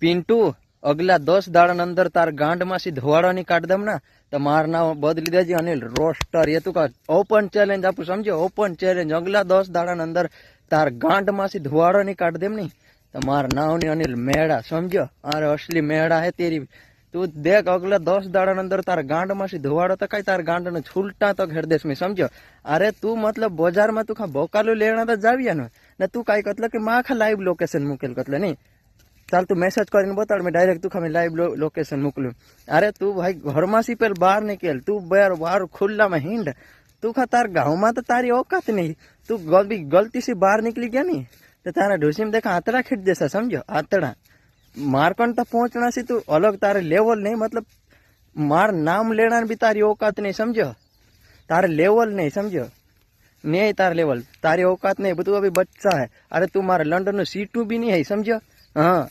पिंटू अगला 10 दाड़न अंदर तार गांड में सी धोवाड़ा नहीं काट दम ना तो मार नाम बदली देजी अनिल रोस्टर। ये तू का ओपन चैलेंज आपू समझो, ओपन चैलेंज अगला 10 दाड़न अंदर तार गांड में सी धोवाड़ा नहीं काट देम नहीं तो मार नाम नहीं अनिल मेड़ा समझो। अरे असली मेड़ा है तेरी। तू देख अगला 10 दाड़न अंदर तार गांड में सी धोवाड़ो तो कई तार गांड ने छूलटा तो घेर देश में समझो। अरे तू मतलब बाजार में तू खा बोकालू लेना तो जाविया ने तू कई कतल कि माँ खा लाइव लोकेशन मुकेल कतल नहीं चाल तू मैसेज कर बता मैं डायरेक्ट तू खा लाइव लोकेशन मोकलू। अरे तू भाई घर में सी पेल बाहर निकल तू बाहर खुला में हिंड तू खा तार गाँव में तो तारी औकात नहीं। तू गलती से बाहर निकली गया नहीं तो तारा ढूसी में देखा आतड़ा खींच देसा समझो। आतड़ा मारकन तो पहुंचना सी तू अलग तारे लेवल नहीं मतलब मार नाम लेना भी तारी औकात नहीं समझो। तारे लेवल नहीं समझो, नहीं तार लेवल तारी औकात नहीं। तू अभी बच्चा है। अरे तू मारे लंडन सीटू भी नहीं है समझो। हाँ